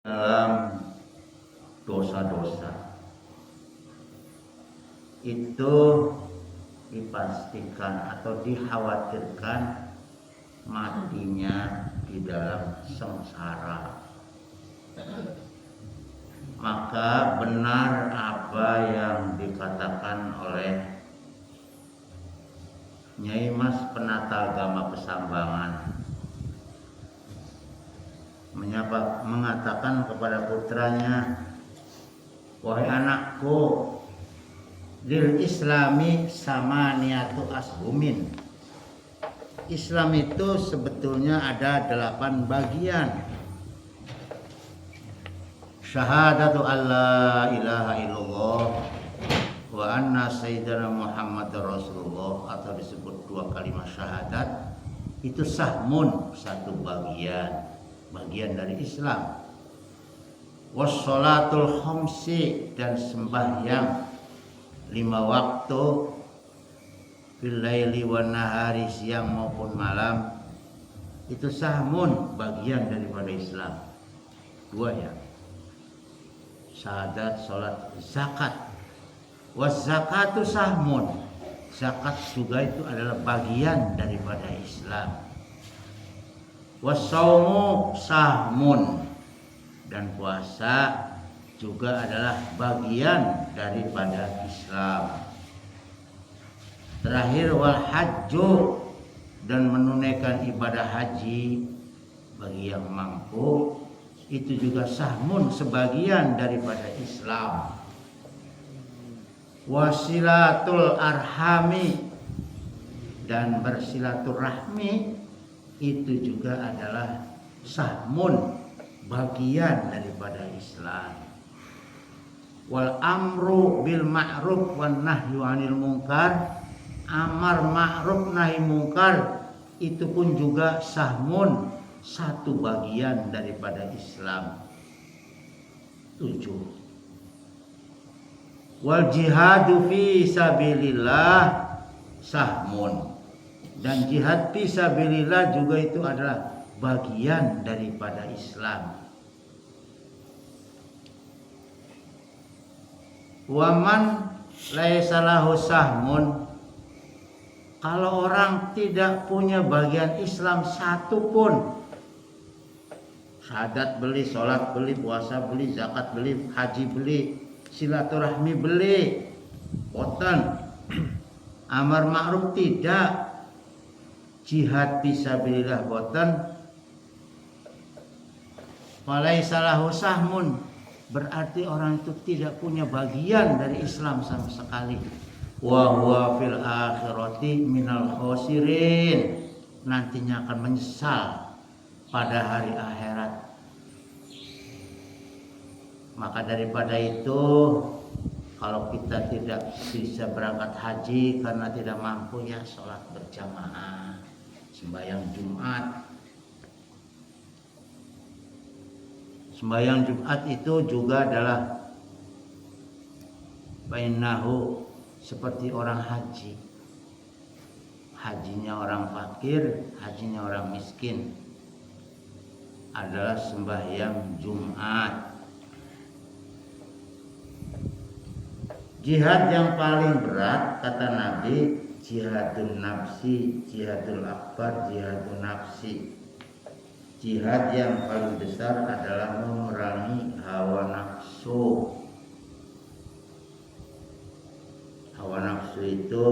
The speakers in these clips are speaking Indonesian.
dalam dosa-dosa itu dipastikan atau dikhawatirkan matinya di dalam sengsara. Maka benar apa yang dikatakan oleh Nyai Mas Penata Agama Pesambangan, mengatakan kepada putranya, "Wahai anakku, lil islami sama niatu ashumin." Islam itu sebetulnya ada 8 bagian. Syahadatu alla ilaha illallah wa anna sayyidina Muhammadar Rasulullah, atau disebut 2 kalimat syahadat, itu sahmun, 1 bagian dari Islam. Wassalatul khamsi, dan sembahyang 5 waktu, fil laili wan nahari, siang maupun malam, itu sahmun, bagian daripada Islam. 2 ya. Syahadat, salat, zakat. Was zakatu sahmun, zakat juga itu adalah bagian daripada Islam. Wassaumu sahmun, dan puasa juga adalah bagian daripada Islam. Terakhir wal hajju, dan menunaikan ibadah haji bagi yang mampu, itu juga sahmun, sebagian daripada Islam. Wasilatul arhami, dan bersilaturahmi, itu juga adalah sahmun, bagian daripada Islam. Wal amru bil ma'ruf wan nahyu 'anil munkar, amar ma'ruf nahi munkar, itu pun juga sahmun, 1 bagian daripada Islam. 7. Wal jihadu fi sabilillah sahmun, dan jihad fi sabilillah juga itu adalah bagian daripada Islam. Waman laisa lahu sahmun, kalau orang tidak punya bagian Islam 1 pun, syahadat beli, sholat beli, puasa beli, zakat beli, haji beli, silaturahmi beli, boten, amar ma'ruf tidak, jihad fisabilillah boten, falaisa lahu sahmun, berarti orang itu tidak punya bagian dari Islam sama sekali. Wa huwa fil akhirati minal khosirin, nantinya akan menyesal pada hari akhirat. Maka daripada itu, kalau kita tidak bisa berangkat haji karena tidak mampu, ya sholat berjamaah, sembahyang Jumat. Sembahyang Jumat itu juga adalah bainahu, seperti orang haji. Hajinya orang fakir, hajinya orang miskin, adalah sembahyang Jumat. Jihad yang paling berat, kata Nabi, jihadun nafsi, jihadul akbar, jihadun nafsi. Jihad yang paling besar adalah memerangi hawa nafsu. Hawa nafsu itu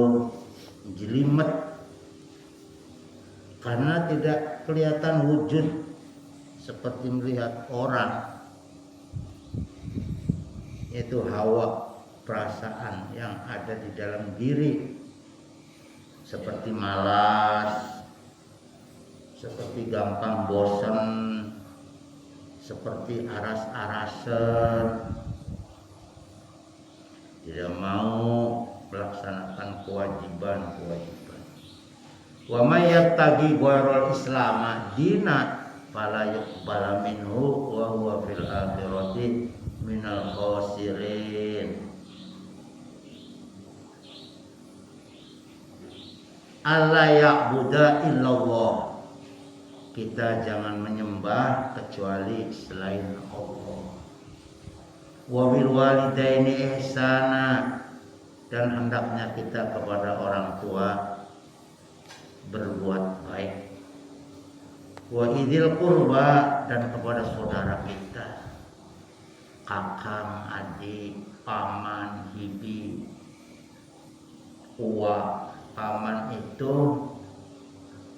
jelimet karena tidak kelihatan wujud seperti melihat orang, yaitu hawa, perasaan yang ada di dalam diri, seperti malas, seperti gampang bosan, seperti aras-arasan, tidak mau melaksanakan kewajiban. Wa may yattaqi ghairal islam dina fala yuqbala minhu wa huwa fil akhirati minal khosirin. Alla ya'budu illallah, kita jangan menyembah kecuali selain Allah. Wa bil walidaini ihsana, dan hendaknya kita kepada orang tua berbuat baik. Wa idzil qurba, dan kepada saudara kita, kakang, adik, paman, bibi, uwa. Paman itu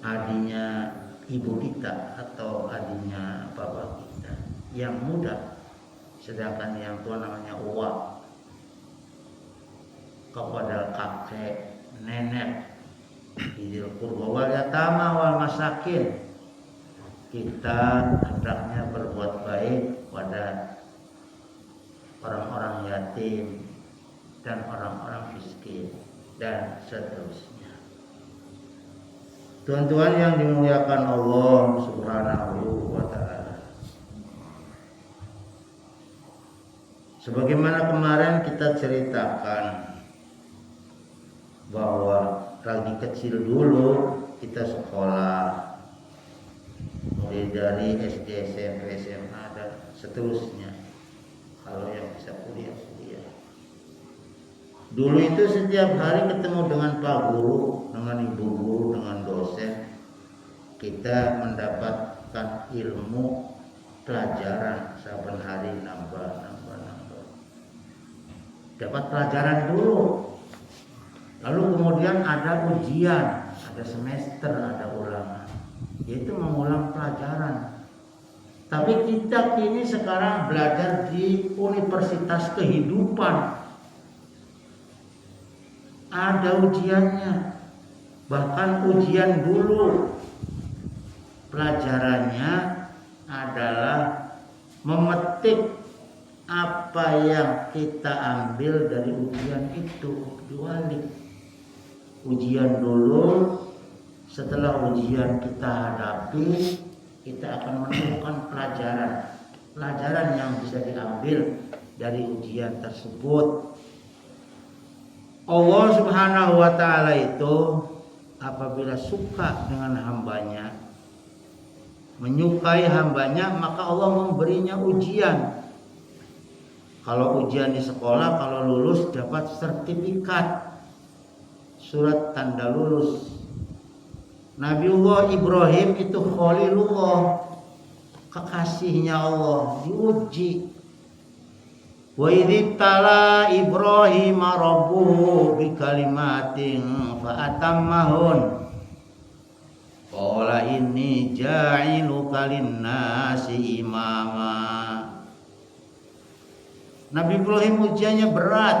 adiknya ibu kita atau adiknya bapak kita yang muda, sedangkan yang tua namanya uwa. Kepada kakek, nenek, idzil qurba wal yatama wal masakin, kita hendaknya berbuat baik pada orang-orang yatim dan orang-orang miskin dan seterusnya. Tuan-tuan yang dimuliakan Allah Subhanahu wa ta'ala, sebagaimana kemarin kita ceritakan bahwa lagi kecil dulu kita sekolah, mulai dari SD, SMP, SMA dan seterusnya. Kalau yang bisa kuliah. Dulu itu setiap hari ketemu dengan Pak Guru, dengan Ibu Guru, dengan dosen, kita mendapatkan ilmu pelajaran saben hari nambah. Dapat pelajaran dulu. Lalu kemudian ada ujian, ada semester, ada ulangan, yaitu mengulang pelajaran. Tapi kita kini sekarang belajar di universitas kehidupan. Ada ujiannya, bahkan ujian dulu pelajarannya adalah memetik apa yang kita ambil dari ujian itu, diwalik. Ujian dulu, setelah ujian kita hadapi, kita akan menemukan pelajaran yang bisa diambil dari ujian tersebut. Allah Subhanahu wa ta'ala itu apabila suka dengan hambanya, menyukai hambanya, maka Allah memberinya ujian. Kalau ujian di sekolah, kalau lulus dapat sertifikat, surat tanda lulus. Nabiullah Ibrahim itu Khalilullah, kekasihnya Allah, diuji. Wa idzibtala Ibrahim rabbuhu bikalimatin fa atammahun. Qala inni ja'iluka lin-nasi imama. Nabi Ibrahim ujiannya berat.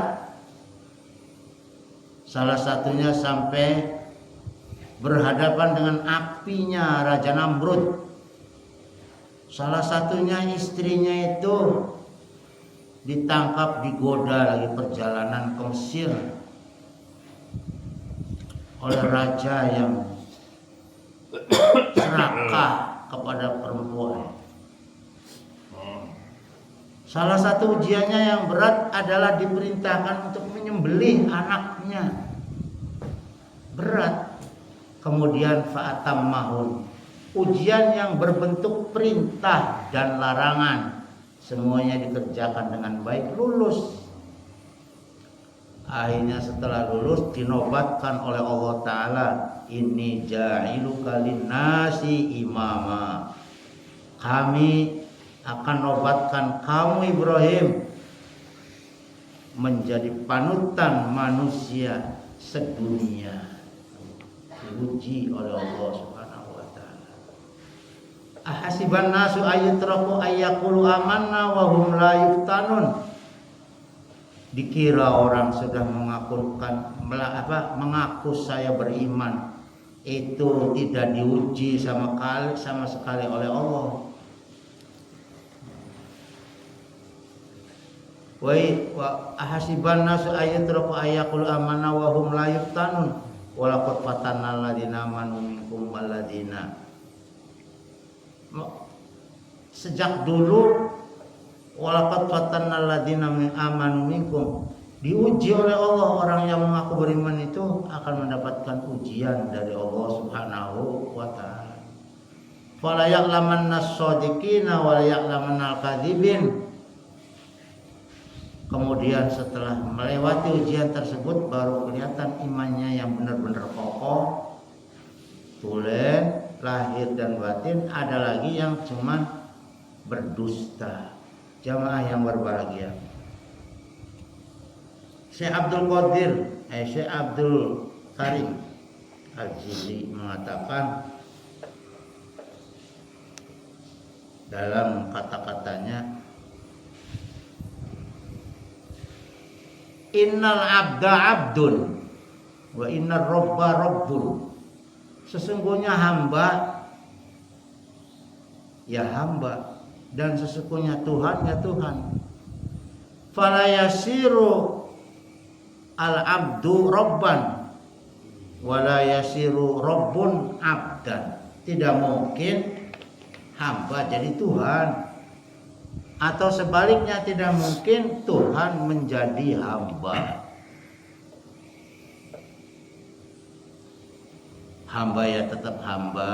Salah satunya sampai berhadapan dengan apinya Raja Namrud. Salah satunya istrinya itu ditangkap, digoda lagi perjalanan ke Mesir oleh raja yang serakah kepada perempuan. Salah satu ujiannya yang berat adalah diperintahkan untuk menyembelih anaknya. Berat. Kemudian fa'atammahun, ujian yang berbentuk perintah dan larangan, semuanya dikerjakan dengan baik, lulus. Akhirnya setelah lulus dinobatkan oleh Allah Ta'ala, inni ja'iluka lin-nasi imama. Kami akan nobatkan kamu Ibrahim menjadi panutan manusia sedunia. Diuji oleh Allah Subhanahu wa ta'ala. Ahasiban nasu ayutraku ayyaqulu amanna wa hum la yuftanun. Dikira orang sudah mengaku saya beriman, itu tidak diuji sama sekali oleh Allah. Wa ahasiban nasu ayutraku ayyaqulu amanna wa hum la yuftanun. Walaqad fatanna alladziina aamanu minkum walladziina. Sejak dulu walaqad fatanna alladziina aamanu minkum, diuji oleh Allah. Orang yang mengaku beriman itu akan mendapatkan ujian dari Allah Subhanahu wa ta'ala. Fala ya'lamanna as-shadiqina wa la ya'lamanna al-kadzibin. Kemudian setelah melewati ujian tersebut baru kelihatan imannya yang benar-benar kokoh, tulen, lahir dan batin. Ada lagi yang cuma berdusta. Jamaah yang berbahagia, Syekh Abdul Karim Al-Jili mengatakan dalam kata-katanya, innal abda abdun wa innar robba robbun. Sesungguhnya hamba ya hamba, dan sesungguhnya Tuhan ya Tuhan. Fala yasiru al-abdu robban wala yasiru robbun abdan. Tidak mungkin hamba jadi Tuhan, atau sebaliknya tidak mungkin Tuhan menjadi hamba. Hamba ya tetap hamba,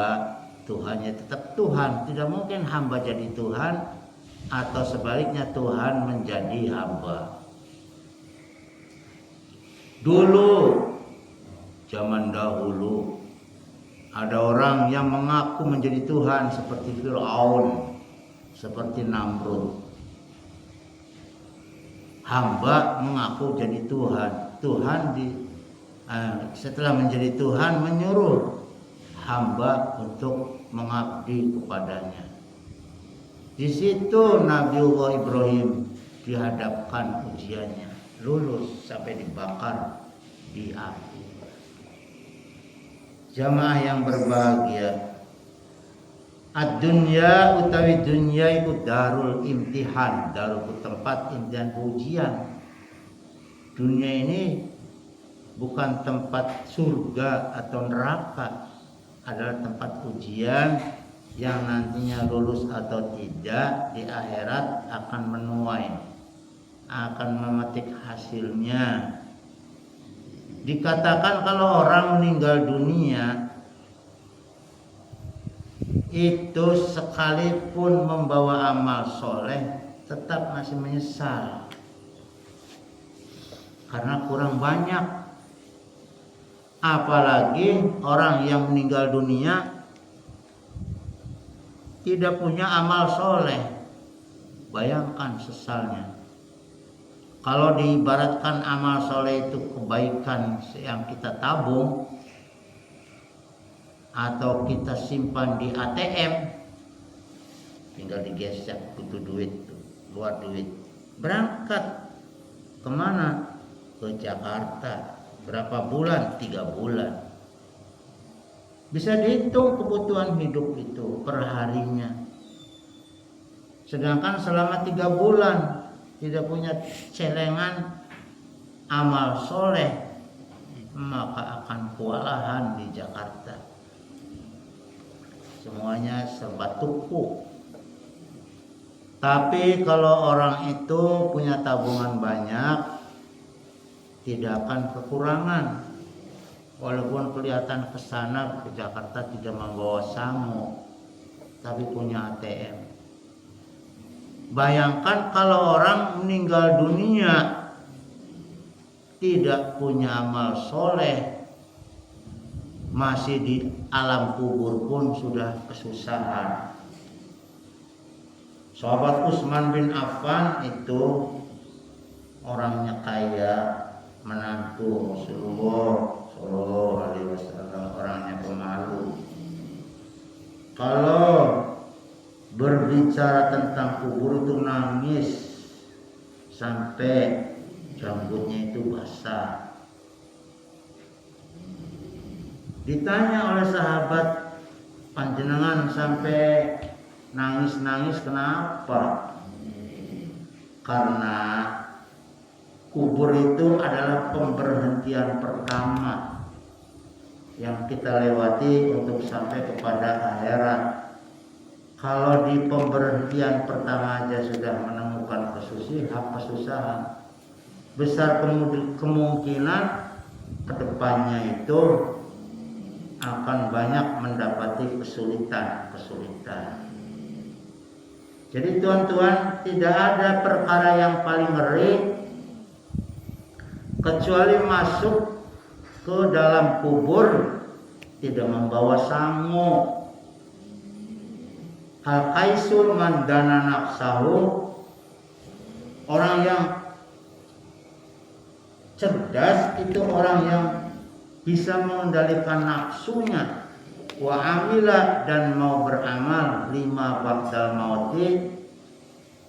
Tuhan ya tetap Tuhan. Tidak mungkin hamba jadi Tuhan, atau sebaliknya Tuhan menjadi hamba. Dulu, zaman dahulu, ada orang yang mengaku menjadi Tuhan seperti Fir'aun, seperti Namrud. Hamba mengaku jadi Tuhan. Setelah menjadi Tuhan menyuruh hamba untuk mengabdi kepadanya. Di situ Nabiullah Ibrahim dihadapkan ujiannya, lulus sampai dibakar di api. Jamaah yang berbahagia, ad-dunya utawi dunya iku darul imtihan, darul tempat imtihan ujian. Dunia ini bukan tempat surga atau neraka, adalah tempat ujian yang nantinya lulus atau tidak di akhirat akan menuai, akan memetik hasilnya. Dikatakan kalau orang meninggal dunia itu sekalipun membawa amal soleh tetap masih menyesal karena kurang banyak. Apalagi orang yang meninggal dunia tidak punya amal soleh, bayangkan sesalnya. Kalau diibaratkan amal soleh itu kebaikan yang kita tabung atau kita simpan di ATM, tinggal digesek, butuh duit, keluar duit, berangkat kemana? Ke Jakarta. Berapa bulan? 3 bulan. Bisa dihitung kebutuhan hidup itu per harinya. Sedangkan selama 3 bulan tidak punya celengan amal soleh, maka akan kewalahan di Jakarta. Semuanya serba tumpuk. Tapi kalau orang itu punya tabungan banyak, tidak akan kekurangan. Walaupun kelihatan ke sana ke Jakarta tidak membawa sangu, tapi punya ATM. Bayangkan kalau orang meninggal dunia tidak punya amal soleh, masih di alam kubur pun sudah kesusahan. Sahabat Utsman bin Affan itu orangnya kaya, menantu Rasulullah Shallallahu Alaihi Wasallam, orangnya pemalu. Kalau berbicara tentang kubur itu nangis sampai rambutnya itu basah. Ditanya oleh sahabat, panjenengan sampai nangis-nangis kenapa? Karena kubur itu adalah pemberhentian pertama yang kita lewati untuk sampai kepada akhirat. Kalau di pemberhentian pertama aja sudah menemukan kesusahan, besar kemungkinan kedepannya itu akan banyak mendapati kesulitan. Jadi tuan-tuan, tidak ada perkara yang paling ngeri kecuali masuk ke dalam kubur tidak membawa sangu. Al-qaisul man dana nafsahu, orang yang cerdas itu orang yang bisa mengendalikan nafsunya. Wa amila, dan mau beramal, lima ba'dal mauti,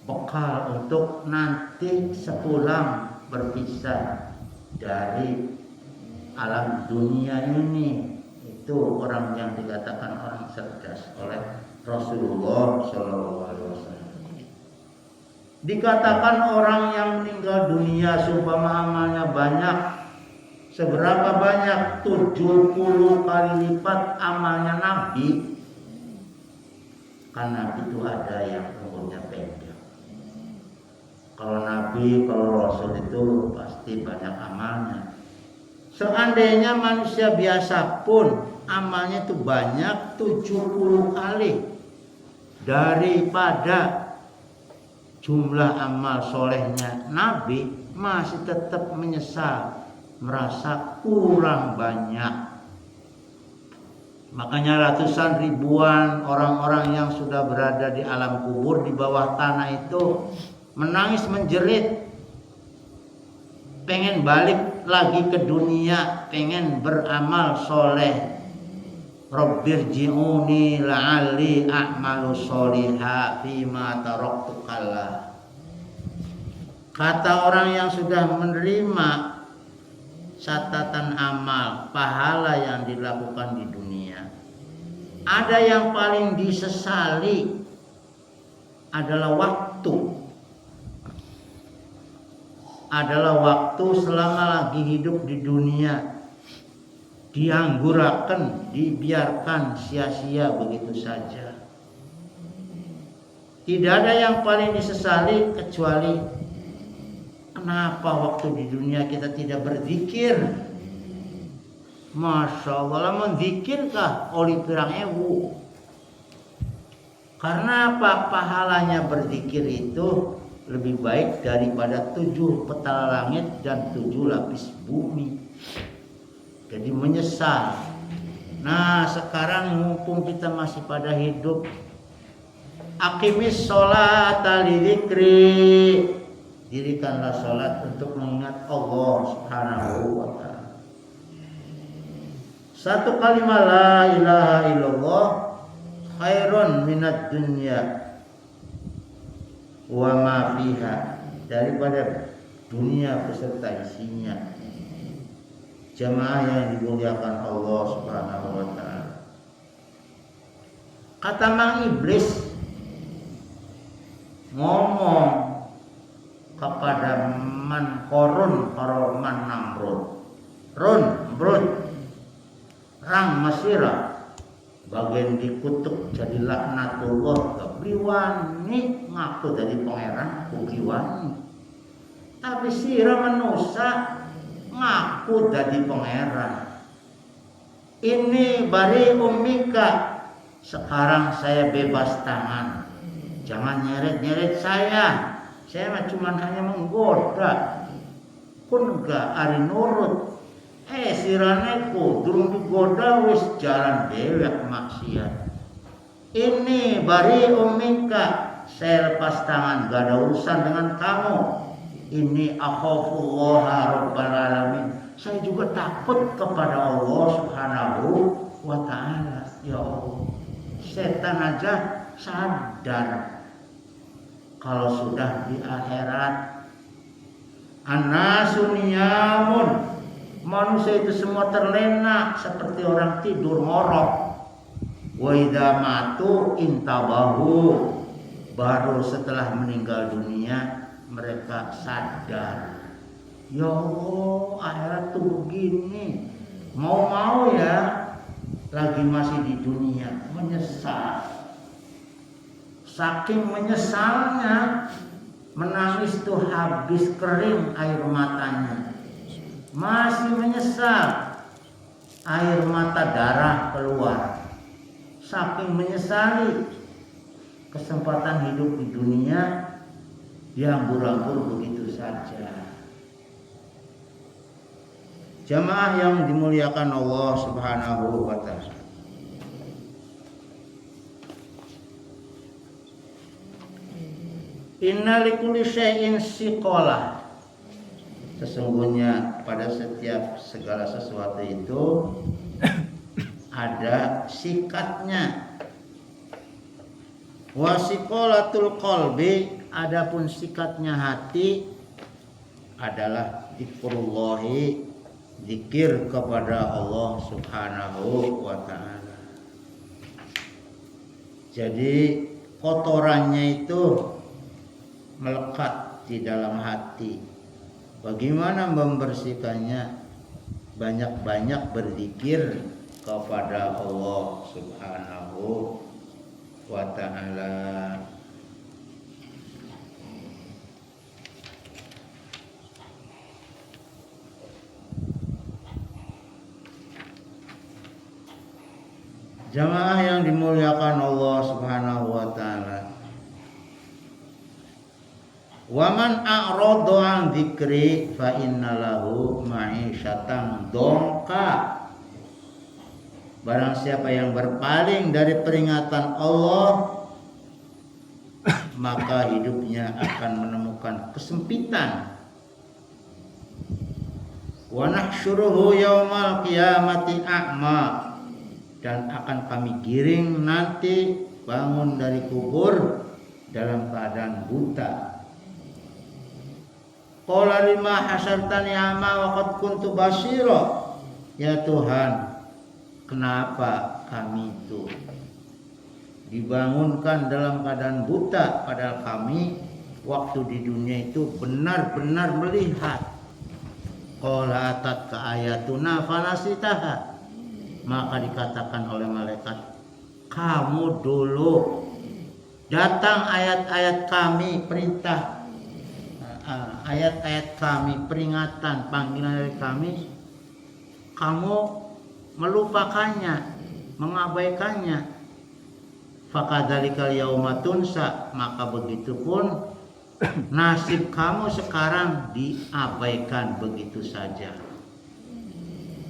bekal untuk nanti sepulang berpisah dari alam dunia ini. Itu orang yang dikatakan orang cerdas oleh Rasulullah SAW. Dikatakan orang yang meninggal dunia seumpama amalnya banyak. Seberapa banyak? 70 kali lipat amalnya Nabi. Karena Nabi itu ada yang umurnya pendek. Kalau Nabi, kalau Rasul itu pasti banyak amalnya. Seandainya manusia biasa pun amalnya itu banyak 70 kali daripada jumlah amal solehnya Nabi, masih tetap menyesal, merasa kurang banyak. Makanya ratusan ribuan orang-orang yang sudah berada di alam kubur, di bawah tanah itu menangis menjerit, pengen balik lagi ke dunia, pengen beramal soleh. Rabbirji'uni la'alli a'malu sholiha fima taraktu kalla. Kata orang yang sudah menerima catatan amal pahala yang dilakukan di dunia, ada yang paling disesali adalah waktu selama lagi hidup di dunia dianggurakan, dibiarkan sia-sia begitu saja. Tidak ada yang paling disesali kecuali kenapa waktu di dunia kita tidak berzikir. Masya Allah, lamun zikirkah oli pirang ewu. Karena apa? Pahalanya berzikir itu lebih baik daripada 7 petala langit dan 7 lapis bumi. Jadi menyesal. Nah, sekarang mumpung kita masih pada hidup, aqimis sholata lidzikri, dirikanlah sholat untuk mengingat Allah Subhanahu wa ta'ala. Satu kalimat la ilaha illallah khairun minad dunya wa ma fiha, daripada dunia beserta isinya. Jamaah yang dimuliakan Allah Subhanahu wa ta'ala. Kata Mang Iblis ngomong kepada Man Korun karo Man Namrud, Brud rang Mesira bagian dikutuk jadi laknatullah, kebliwani ngaku dari pangeran kebliwani. Tapi sira manusia ngaku dari pangeran. Ini bari umika, sekarang saya bebas tangan, jangan nyeret-nyeret saya mah cuma hanya menggoda, pun gak ari nurut. Siraneku durung digoda wis jalan dewek maksiat. Ini bari umika, saya lepas tangan, gak ada urusan dengan kamu. Ini akhafullah rabbal alamin, saya juga takut kepada Allah Subhanahu wa ta'ala. Ya Allah, setan aja sadar kalau sudah di akhirat annasu niyamun, manusia itu semua terlena seperti orang tidur ngorok. Wa idza matu intabahu, baru setelah meninggal dunia mereka sadar. Ya Allah, akhirat tuh begini. Mau ya lagi masih di dunia menyesal. Saking menyesalnya menangis tuh habis kering air matanya. Masih menyesal. air mata darah keluar, saking menyesali kesempatan hidup di dunia diambur-ambur begitu saja. Jamaah yang dimuliakan Allah Subhanahu wa Ta'ala, inna likulli syai'in siqalah. Sesungguhnya pada setiap segala sesuatu itu ada sikatnya. Wa siqalatul qalbi, adapun sikatnya hati adalah dzikrullahi, zikir kepada Allah Subhanahu wa Ta'ala. Jadi kotorannya itu melekat di dalam hati. Bagaimana membersihkannya? Banyak-banyak berzikir kepada Allah Subhanahu wa Ta'ala. Jamaah yang dimuliakan Allah Subhanahu wa Ta'ala, waman a'rada an dzikri fa innalahu ma'isyatan dongka. Barang siapa yang berpaling dari peringatan Allah, maka hidupnya akan menemukan kesempitan. Wa nahsyuruhu yaumal qiyamati a'ma, dan akan kami giring nanti bangun dari kubur dalam keadaan buta. Qala lima hasyartani a'ma wa qad kuntu basira. Ya Tuhan, kenapa kami itu dibangunkan dalam keadaan buta, padahal kami waktu di dunia itu benar-benar melihat. Qala atat ka ayatuna fanasitaha, maka dikatakan oleh malaikat, kamu dulu datang ayat-ayat kami, perintah ayat-ayat kami, peringatan, panggilan dari kami, kamu melupakannya, mengabaikannya. Fakadzalikal yauma tunsa, maka begitupun nasib kamu sekarang diabaikan begitu saja.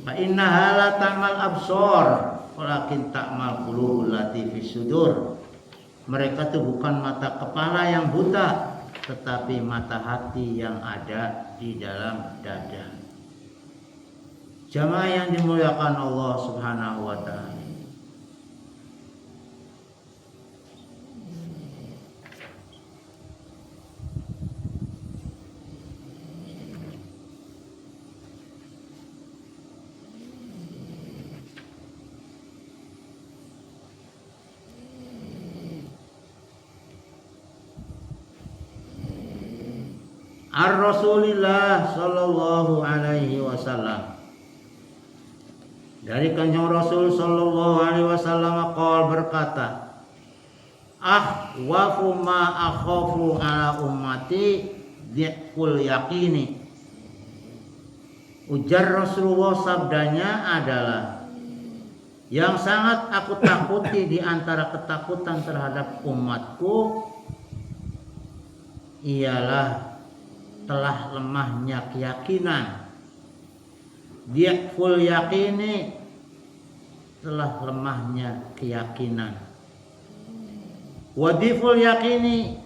Fa innaha la ta'mal absar walakin ta'mal qulubul lati fis sudur. Mereka itu bukan mata kepala yang buta, tetapi mata hati yang ada di dalam dada. Jamaah yang dimuliakan Allah Subhanahu wa Ta'ala, Ar-Rasulillah sallallahu alaihi wasallam, dari Kanjeng Rasul sallallahu alaihi wasallam qaul, berkata, ahwafu ma akhafu ala ummati dzikul yaqini. Ujar Rasulullah, sabdanya adalah, yang sangat aku takuti di antara ketakutan terhadap umatku ialah telah lemahnya keyakinan. Dzikul yaqini, telah lemahnya keyakinan. Wadiful yaqini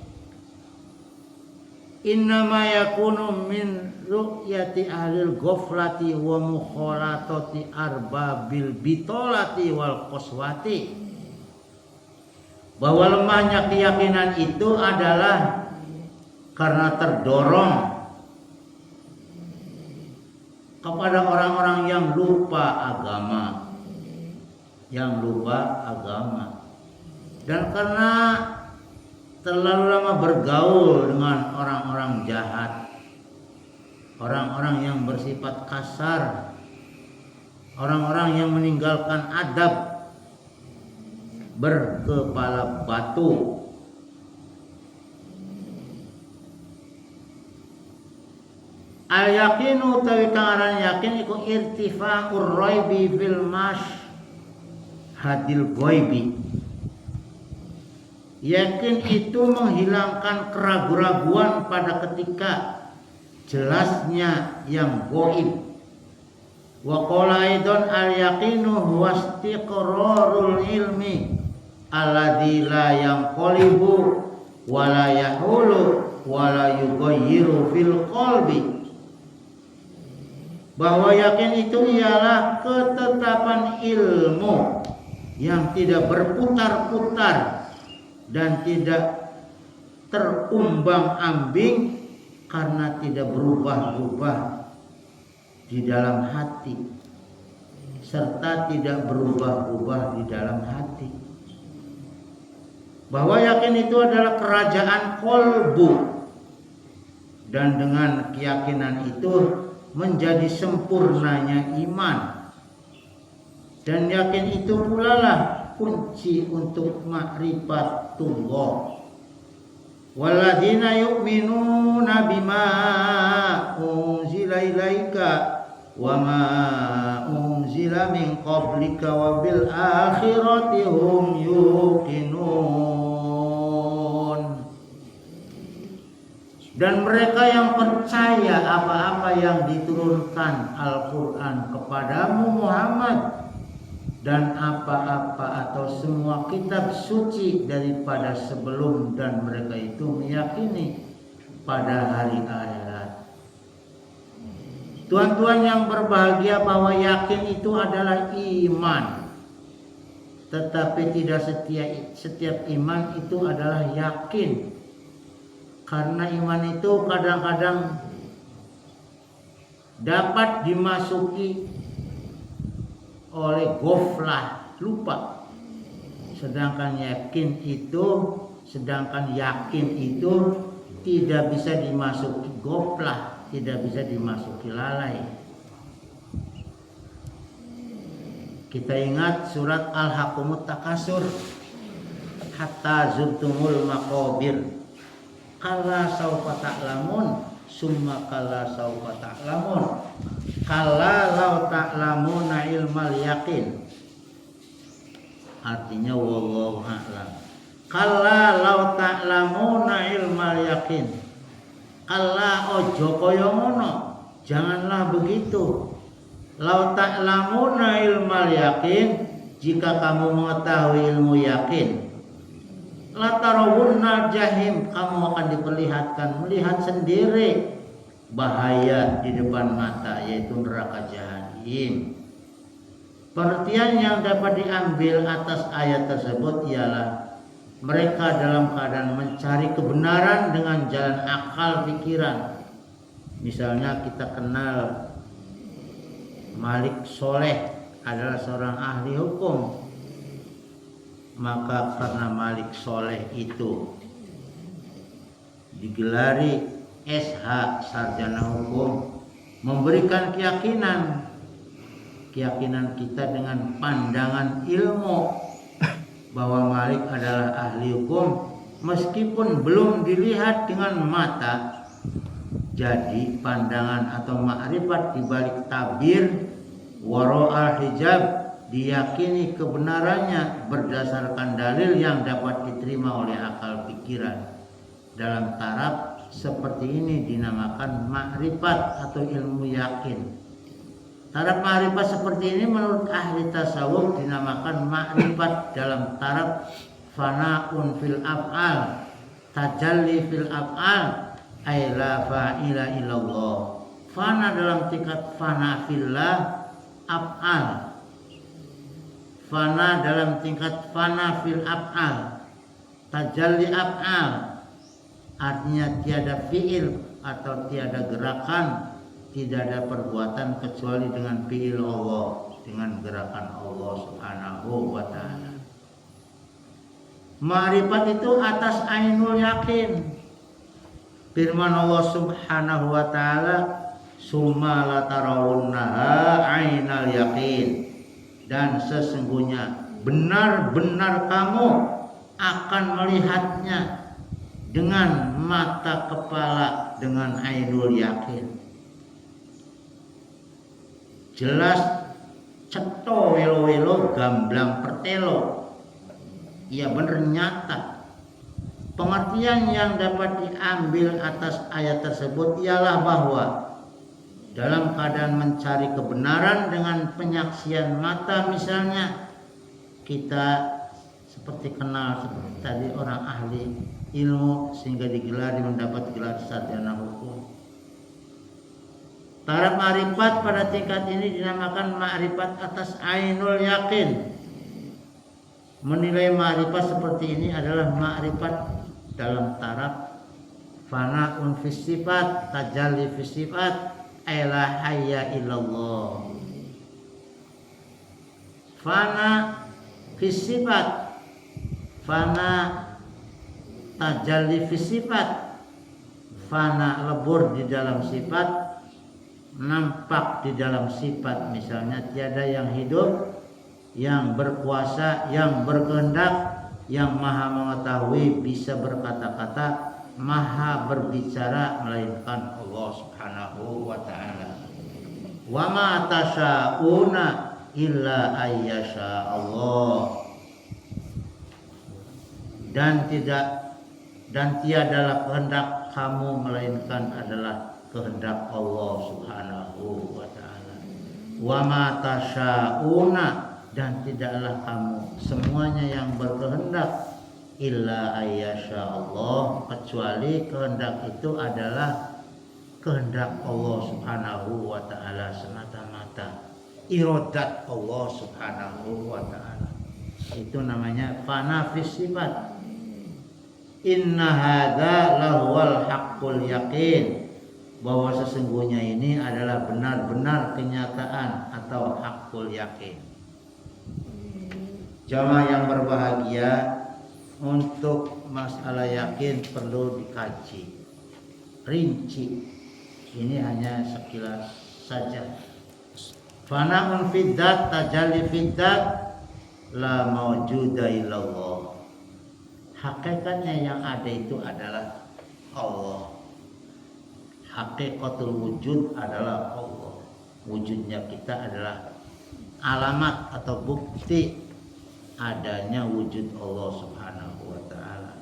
innama yakunu min ru'yati ahlil ghaflati wa mukhalatati arbabil bitolati wal qaswati. Bahwa lemahnya keyakinan itu adalah karena terdorong kepada orang-orang yang lupa agama, dan karena terlalu lama bergaul dengan orang-orang jahat, orang-orang yang bersifat kasar, orang-orang yang meninggalkan adab, berkepala batu. Al yakinu utawi kang aran yakin iku irtifa'ur raibi fil hadil ghaibi. Yakin itu menghilangkan keraguan-raguan pada ketika jelasnya yang gaib. Wa qala aidan al yaqinu huwa istiqrarul ilmi alladzi la yanqalibu wa la yahulu wa la yughayyiru fil qalbi. Bahwa yakin itu ialah ketetapan ilmu yang tidak berputar-putar dan tidak terumbang-ambing karena tidak berubah-ubah di dalam hati serta tidak berubah-ubah di dalam hati. Bahwa yakin itu adalah kerajaan kolbu, dan dengan keyakinan itu menjadi sempurnanya iman, dan yakin itu pula lah kunci untuk ma'rifatullah. Walladzina yu'minuna bima unzila ilaika wa ma unzila min qablika wa bil akhirati hum yuqinun. Dan mereka yang percaya apa-apa yang diturunkan Al-Quran kepadamu Muhammad, dan apa-apa atau semua kitab suci daripada sebelum, dan mereka itu meyakini pada hari akhirat. Tuan-tuan yang berbahagia, bahwa yakin itu adalah iman. Tetapi tidak setiap iman itu adalah yakin. Karena iman itu kadang-kadang dapat dimasuki oleh ghaflah, lupa. Sedangkan yakin itu tidak bisa dimasuki ghaflah, tidak bisa dimasuki lalai. Kita ingat surat Al-Hakumut Takasur, hatta zurtumul maqabir. Kalla saufa ta'lamun, summa kalla saufa ta'lamun. Kalla law ta'lamuna ilmal yaqin. Artinya wallahu a'lam. Kalla law ta'lamuna ilmal yaqin. Kalla ojo kaya ngono, janganlah begitu. Law ta'lamuna ilmal yaqin, jika kamu mengetahui ilmu yakin, latarawunna jahim, kamu akan diperlihatkan, melihat sendiri bahaya di depan mata, yaitu neraka jahannam. Pengertian yang dapat diambil atas ayat tersebut ialah mereka dalam keadaan mencari kebenaran dengan jalan akal pikiran. Misalnya kita kenal Malik Soleh adalah seorang ahli hukum, maka karena Malik Soleh itu digelari SH, sarjana hukum, memberikan keyakinan kita dengan pandangan ilmu bahwa Malik adalah ahli hukum meskipun belum dilihat dengan mata. Jadi pandangan atau ma'rifat dibalik tabir wara'al hijab diyakini kebenarannya berdasarkan dalil yang dapat diterima oleh akal pikiran. Dalam taraf seperti ini dinamakan ma'rifat atau ilmu yakin. Taraf ma'rifat seperti ini menurut ahli tasawuf dinamakan ma'rifat dalam taraf fana'un fil af'al, tajalli fil af'al, ay la fa'ila illallah. Fana dalam tingkat fana fillah af'al. Fana dalam tingkat fana fil af'al, tajalli af'al, artinya tiada fi'il atau tiada gerakan, tidak ada perbuatan kecuali dengan fi'il Allah, dengan gerakan Allah subhanahu wa ta'ala. Ma'rifat itu atas ainul yakin. Firman Allah subhanahu wa ta'ala, summa latarawunnaha ainal yakin, dan sesungguhnya benar-benar kamu akan melihatnya dengan mata kepala, dengan ainul yakin. jelas ceto welo-welo gamblang pertelo. Iya bener nyata. Pengertian yang dapat diambil atas ayat tersebut ialah bahwa dalam keadaan mencari kebenaran dengan penyaksian mata misalnya, kita seperti kenal seperti tadi orang ahli ilmu sehingga digelari mendapat gelar sarjana hukum. Taraf ma'rifat pada tingkat ini dinamakan ma'rifat atas ainul yakin. Menilai ma'rifat seperti ini adalah ma'rifat dalam taraf fana'un fis sifat, tajalli fis sifat, la hayya illallah. Fana fis sifat, fana tajalli fis sifat, fana lebur di dalam sifat, nampak di dalam sifat. Misalnya tiada yang hidup, yang berkuasa, yang berkehendak, yang maha mengetahui, bisa berkata-kata, maha berbicara, melainkan Allah subhanahu wa ta'ala. Wa ma tasyauna illa ayyasha Allah. Dan tiadalah kehendak kamu melainkan adalah kehendak Allah subhanahu wa ta'ala. Wa ma tasyauna, dan tidaklah kamu semuanya yang berkehendak illa ayyasha Allah, kecuali kehendak itu adalah kehendak Allah subhanahu wa ta'ala semata-mata, iradat Allah subhanahu wa ta'ala. Itu namanya fana fis sifat. Inna hadza lahuwal haqqul yaqin, bahwa sesungguhnya ini adalah benar-benar kenyataan atau haqqul yakin. Jamaah yang berbahagia, untuk masalah yakin perlu dikaji rinci. Ini hanya sekilas saja. Fana'un fiddat tajalli fiddat la mawjuda illallah. Hakikatnya yang ada itu adalah Allah. Hakikatul wujud adalah Allah. Wujudnya kita adalah alamat atau bukti adanya wujud Allah subhanahu wa ta'ala.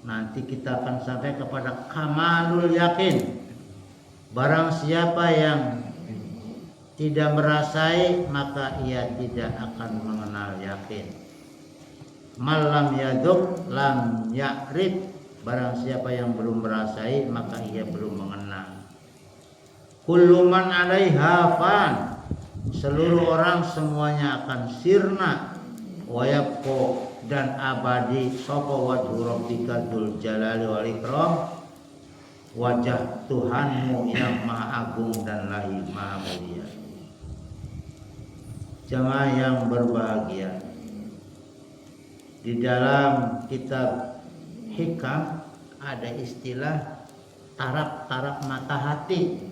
Nanti kita akan sampai kepada kamalul yakin. Barang siapa yang tidak merasai, maka ia tidak akan mengenal yakin. Malam yaduk lam ya'rif, barang siapa yang belum merasai, maka ia belum mengenal. Kullu man 'alaiha fan, seluruh orang semuanya akan sirna. Wa yabqa, dan abadi sapa wajhu rabbika dzul jalali wal ikram, wajah Tuhanmu yang maha agung dan lahi maha mulia. Jamaah yang berbahagia, di dalam kitab Hikam ada istilah taraf-taraf mata hati.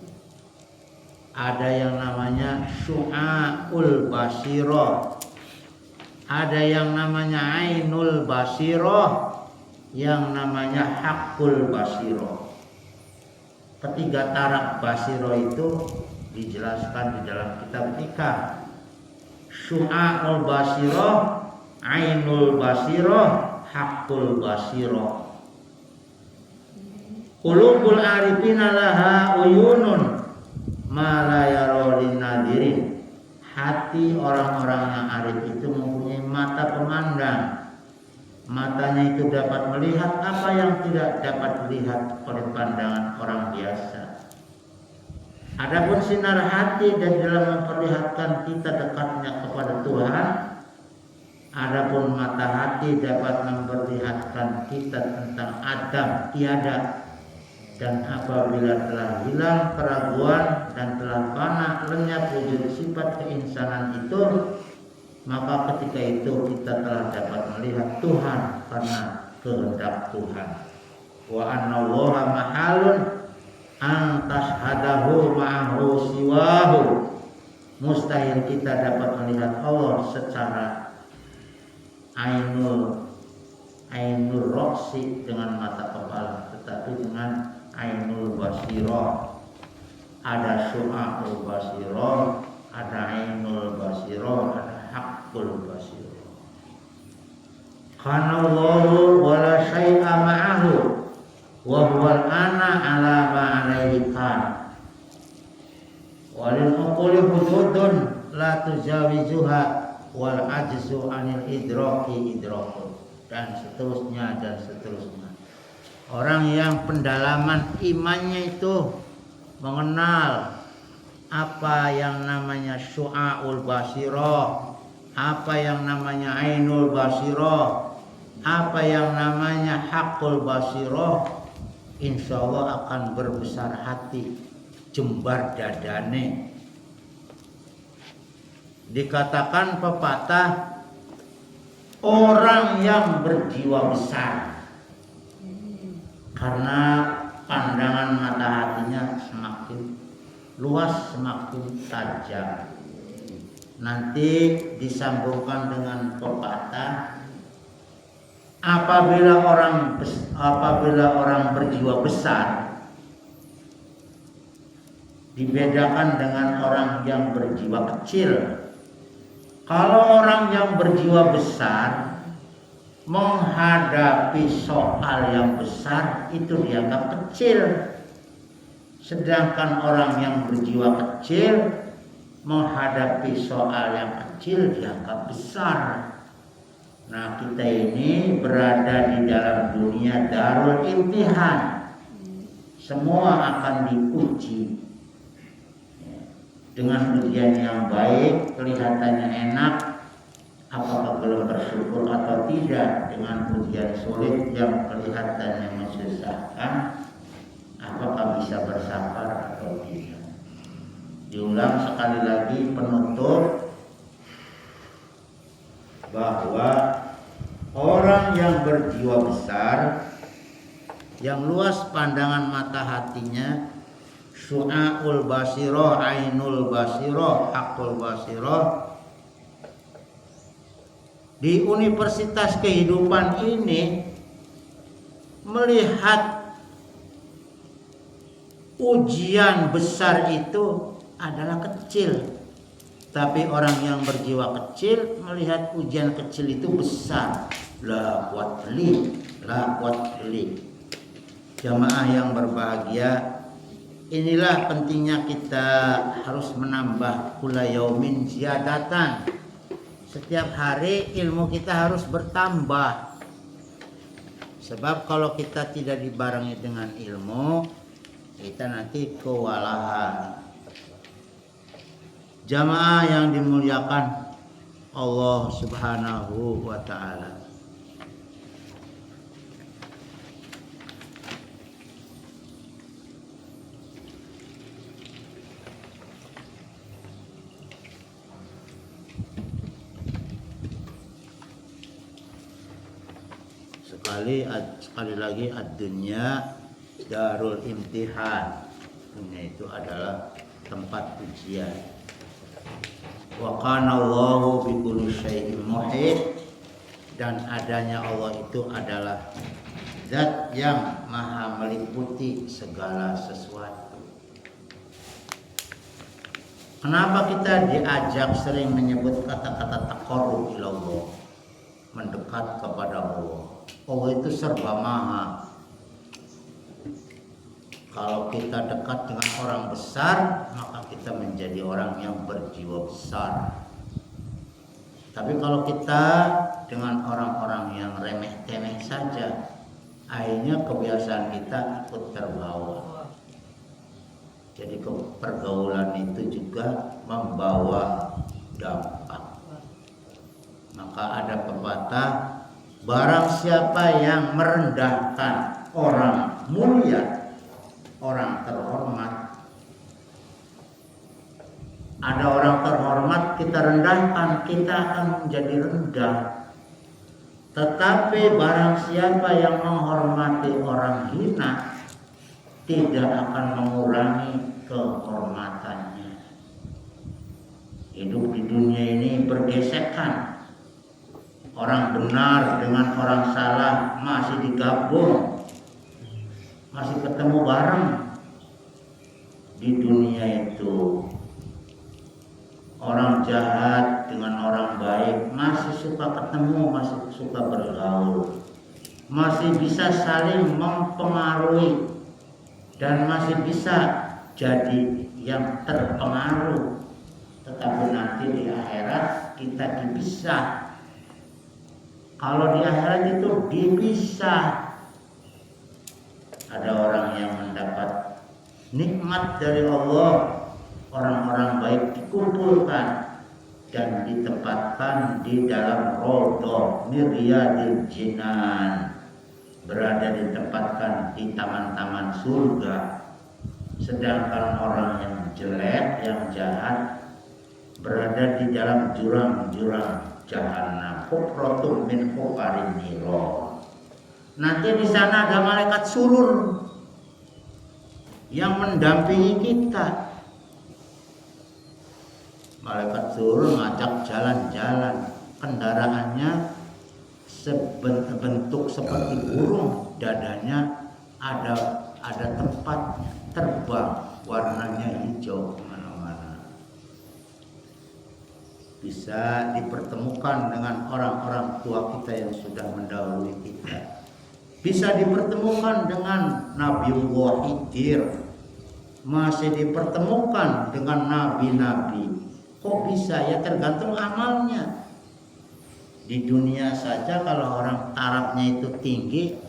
Ada yang namanya syu'aul basirah, ada yang namanya ainul basirah, yang namanya haqqul basirah. Ketiga taraf basirah itu dijelaskan di dalam kitab Hikam. Syu'aul basirah, ainul basirah, haqqul basirah. Qulubul arifina laha uyunun ma la yara linnadirin. Hati orang-orang yang arif itu mempunyai mata pemandang. Matanya itu dapat melihat apa yang tidak dapat dilihat oleh pandangan orang biasa. Adapun sinar hati dan dalam memperlihatkan kita dekatnya kepada Tuhan. Adapun mata hati dapat memperlihatkan kita tentang Adam tiada. Dan apabila telah hilang keraguan dan telah fana lenyap wujud sifat keinsanan itu, maka ketika itu kita telah dapat melihat Tuhan karena kehendak Tuhan. Wa anna Allaha mahalun an tashhadahu ma'ahu siwahu. Mustahil kita dapat melihat Allah secara ainul roksi dengan mata kepala, tetapi dengan ainul basirah. Ada syu'aul basirah, ada ainul basiro, ada haqqul basiro. Kana Allahu wala syai'a ma'ahu wa huwa ana ala ma alaihi kan. Walil uquli hududun la tujawizuha wal ajzu anil idraki idrakun, dan seterusnya dan seterusnya. Orang yang pendalaman imannya itu mengenal apa yang namanya syu'aul basirah, apa yang namanya ainul basirah, apa yang namanya haqqul basirah, insya Allah akan berbesar hati, jembar dadane. Dikatakan pepatah, orang yang berjiwa besar karena pandangan mata hatinya semakin luas, semakin tajam. Nanti disambungkan dengan pepatah, apabila orang berjiwa besar dibedakan dengan orang yang berjiwa kecil. Kalau orang yang berjiwa besar menghadapi soal yang besar itu dianggap kecil, sedangkan orang yang berjiwa kecil menghadapi soal yang kecil dianggap besar. Nah, kita ini berada di dalam dunia darul imtihan, semua akan diuji. Dengan ujian yang baik, kelihatannya enak, apakah belum bersyukur atau tidak. Dengan ujian sulit yang kelihatannya menyusahkan, apakah bisa bersabar atau tidak. Diulang sekali lagi penutup, bahwa orang yang berjiwa besar, yang luas pandangan mata hatinya, syu'aul basirah, ainul basirah, haqqul basirah, di universitas kehidupan ini melihat ujian besar itu adalah kecil. Tapi orang yang berjiwa kecil melihat ujian kecil itu besar. La quwwata illa. Jamaah yang berbahagia, inilah pentingnya kita harus menambah kula yaumin ziyadatan. Setiap hari ilmu kita harus bertambah. Sebab kalau kita tidak dibarengi dengan ilmu, kita nanti kewalahan. Jamaah yang dimuliakan Allah Subhanahu wa ta'ala, sekali lagi ad-dunya darul imtihan. Dunia itu adalah tempat ujian. Wa kana Allahu bi kulli syai'in muhit, dan adanya Allah itu adalah zat yang maha meliputi segala sesuatu. Kenapa kita diajak sering menyebut kata-kata taqarrub ila Allah, mendekat kepada Allah? Allah itu serba maha. Kalau kita dekat dengan orang besar, maka kita menjadi orang yang berjiwa besar. Tapi kalau kita dengan orang-orang yang remeh-temeh saja, akhirnya kebiasaan kita ikut terbawa. Jadi pergaulan itu juga membawa dampak. Maka ada pepatah, barang siapa yang merendahkan orang mulia, orang terhormat. Ada orang terhormat kita rendahkan, kita akan menjadi rendah. Tetapi barang siapa yang menghormati orang hina, tidak akan mengurangi kehormatannya. Hidup di dunia ini bergesekan. Orang benar dengan orang salah masih digabung, masih ketemu bareng di dunia itu. ketemu, masih suka bergaul, masih bisa saling mempengaruhi, dan masih bisa jadi yang terpengaruh. Tetapi nanti di akhirat kita dipisah. Kalau di akhirat itu dipisah. Ada orang yang mendapat nikmat dari Allah, orang-orang baik dikumpulkan dan ditempatkan di dalam rodha miryadil jinan, berada ditempatkan di taman-taman surga. Sedangkan orang yang jelek, yang jahat, berada di dalam jurang-jurang jahanam, hufratum min hufarin niro. Nanti di sana ada malaikat surur yang mendampingi kita. Malaikat surur ngajak jalan-jalan, kendaraannya bentuk seperti burung, dadanya ada tempat terbang, warnanya hijau kemana-mana. Bisa dipertemukan dengan orang-orang tua kita yang sudah mendahului kita. Bisa dipertemukan dengan Nabiullah Khidir, masih dipertemukan dengan nabi-nabi. Kok bisa? Ya tergantung amalnya. Di dunia saja kalau orang tarafnya itu tinggi,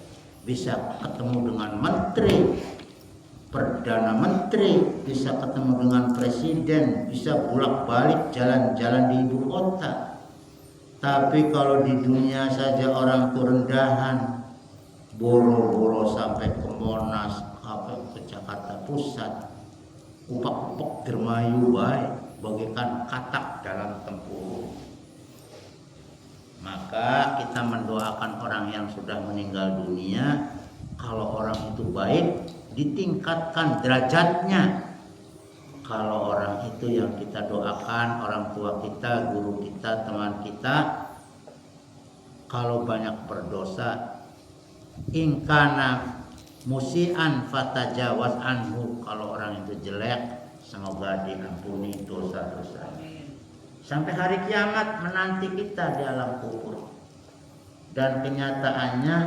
bisa ketemu dengan menteri, perdana menteri, bisa ketemu dengan presiden, bisa bolak-balik jalan-jalan di ibu kota. Tapi kalau di dunia saja orang itu rendahan, boro-boro sampai ke Monas, sampai ke Jakarta Pusat, upak-upak dermayu baik, bagaikan katak dalam tempurung. Maka kita mendoakan orang yang sudah meninggal dunia, kalau orang itu baik, ditingkatkan derajatnya. Kalau orang itu yang kita doakan, orang tua kita, guru kita, teman kita, kalau banyak berdosa, ingkana musian fatajawaz anhu, kalau orang itu jelek, semoga diampuni dosa-dosanya. Sampai hari kiamat menanti kita di alam kubur. Dan kenyataannya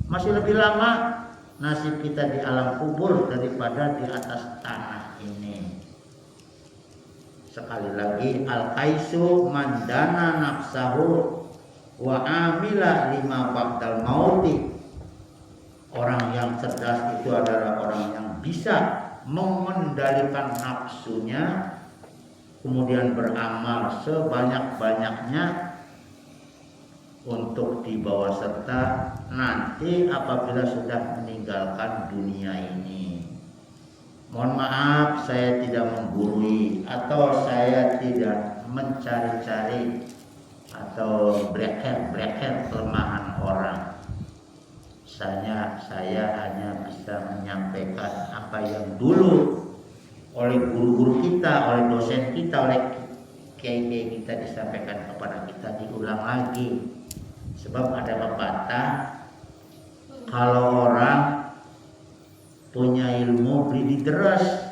masih lebih lama nasib kita di alam kubur daripada di atas tanah ini. Sekali lagi, al-qaisu mandana nafsahu wa amila lima ba'dal mauti. Orang yang cerdas itu adalah orang yang bisa mengendalikan nafsunya, kemudian beramal sebanyak-banyaknya untuk dibawa serta nanti apabila sudah meninggalkan dunia ini. Mohon maaf saya tidak menggurui atau saya tidak mencari-cari atau breker kelemahan orang. Saya hanya bisa menyampaikan apa yang dulu oleh guru-guru kita, oleh dosen kita, oleh kiai-kiai kita disampaikan kepada kita, diulang lagi. Sebab ada pepatah, kalau orang punya ilmu beli diteras,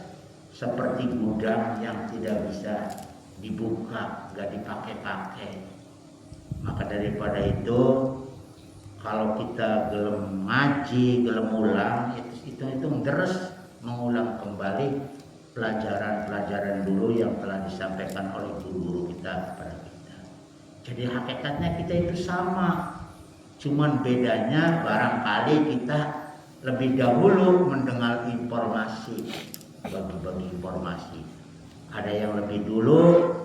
seperti gudang yang tidak bisa dibuka, gak dipakai-pakai. Maka daripada itu, kalau kita gelem ngaji, gelem ulang, itu deres mengulang kembali pelajaran-pelajaran dulu yang telah disampaikan oleh guru-guru kita kepada kita. Jadi hakikatnya kita itu sama, cuman bedanya barangkali kita lebih dahulu mendengar informasi, bagi-bagi informasi. Ada yang lebih dulu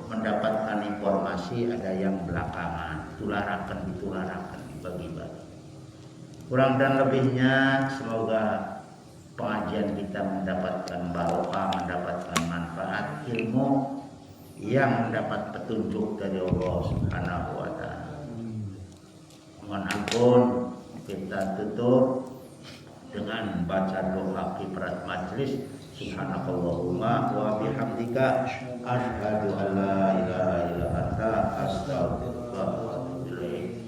mendapatkan informasi, ada yang belakangan, ditularakan, dibagi-bagi. Kurang dan lebihnya semoga pengajian kita mendapatkan barokah, mendapatkan manfaat ilmu yang mendapat petunjuk dari Allah Subhanahu wa taala. Mohon ampun, kita tutup dengan baca doa kifarahat majelis. Subhanakallahumma wa bihamdika asyhadu an la ilaha illa anta astaghfiruka wa atubu ilaik.